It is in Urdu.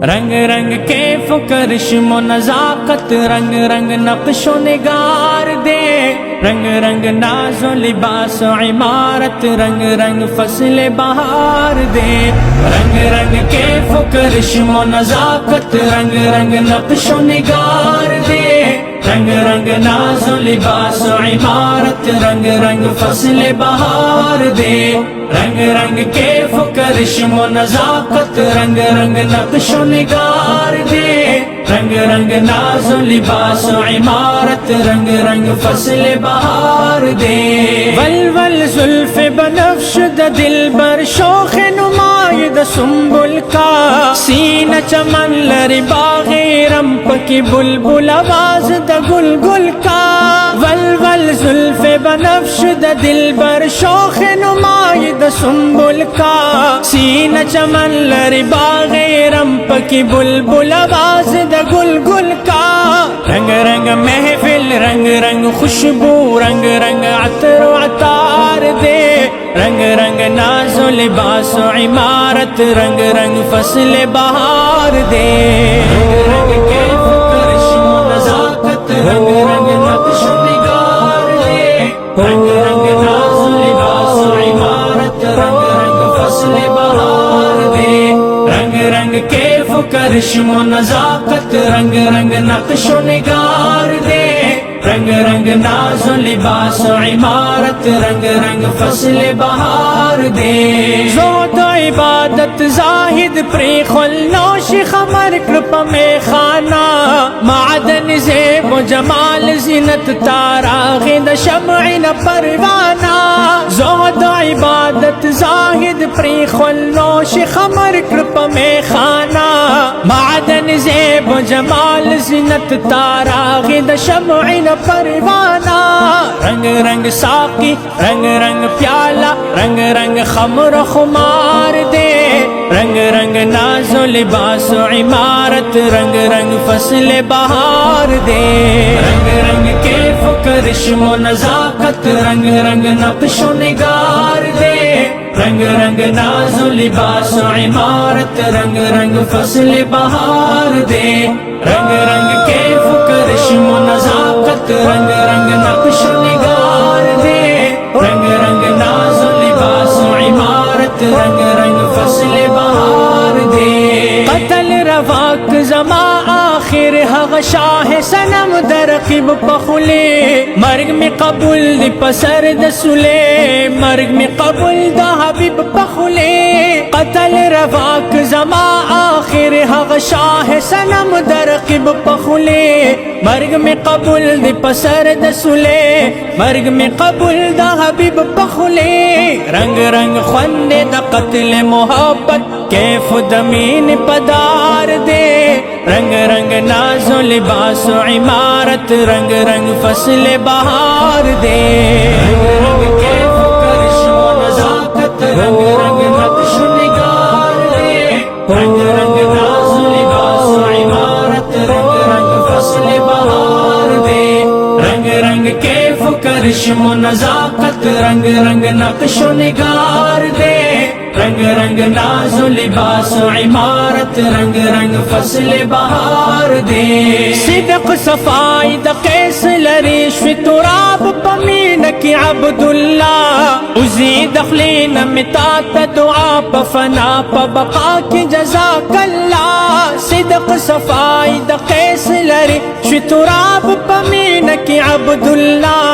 رنگ رنگ کیف و کرشم و نزاکت، رنگ رنگ نقش و نگار دے، رنگ رنگ ناز و لباس و عمارت، رنگ رنگ فصل بہار دے، رنگ رنگ کیف و کرشم و نزاکت، رنگ رنگ نقش و نگار دے، رنگ رنگ ناز و لباس و عمارت، رنگ رنگ فصل بہار دے، رنگ رنگ کیف و کرشم و نزاکت، رنگ رنگ نقش و نگار دے، رنگ رنگ ناز و لباس و عمارت، رنگ رنگ فصل بہار دے، ولول زلف بنفش د دلبر شوخ نمائد سنبل کا، سینہ چمن لری باغ رمپ کی بلبل آواز د گل گل کا، ولول زلف بنفش د دلبر شوخ نمائد سنبل کا، سینہ چمن لری باغ رمپ کی بلبل آواز د گل گل کا، رنگ رنگ محفل، رنگ رنگ خوشبو، رنگ رنگ عطر و عطار دے، رنگ رنگ ناز و لباس و عمارت، رنگ رنگ فصل بہار دے، رنگ رنگ کیف و کرشم و نزاکت، رنگ رنگ نقش و نگار دے، رنگ رنگ ناز و لباس و عمارت، رنگ رنگ فصل بہار دے، رنگ رنگ کیف و کرشم و نزاکت، رنگ رنگ نقش و نگار دے، رنگ رنگ ناز و لباس و عمارت، رنگ رنگ فصل بہار دے، زہد و عبادت زاہد پری خلوش خمر کرپ میں خانہ، معدن زیب و جمال زینت تاراغ شمع نہ پروانہ، زہد و عبادت زاہد پری خلوش خمر کرپ میں خانہ، معدن زیب و جمال زینت تاراغ شمع نہ پروانہ، رنگ رنگ ساقی، رنگ رنگ پیالہ، رنگ رنگ خمر و خمار دے، رنگ رنگ ناز و لباس و عمارت، رنگ رنگ فصل بہار دے، رنگ رنگ کیف و کرشم و نزاکت، رنگ رنگ نقش و نگار دے، رنگ رنگ ناز و لباس و عمارت، رنگ رنگ فصل بہار دے، رنگ رنگ کیف و کرشم و نزاکت، رنگ رنگ نقش و نگار دے، رنگ رنگ ناز و لباس و عمارت، رنگ رنگ فصل بہار دے، قتل رواق زما آخر حق شاہ سنم درقب پخلے، مرگ میں قبول دی پسر دسلے، مرگ میں قبول دا حبیب پخلے، قتل رواق زما آخر حق شاہ سنم درقب پخلے، مرگ میں قبول دی پسر دسلے، مرگ میں قبول دا حبیب پخلے، رنگ رنگ خوند دا قتل محبت، کیف دمین پدار دے، رنگ رنگ ناز و لباس و عمارت، رنگ رنگ فصل بہار دے، رنگ رنگ کیف و کرشم و نزاکت، رنگ رنگ نقش و نگار دے، رنگ رنگ ناز و لباس و عمارت، رنگ رنگ فصل بہار دے، رنگ رنگ کیف و کرشم و نزاکت، رنگ رنگ نقش و نگار دے، رنگ رنگ ناز و لباس و عمارت، رنگ رنگ فصل بہار دے، صدق صفائی دا قیس لریش فی تراب پمین کی عبداللہ، ازید اخلین متات دعا پفنا پبقا کی جزاک اللہ، صدق صفائی دا قیس لریش فی تراب پمین کی عبداللہ،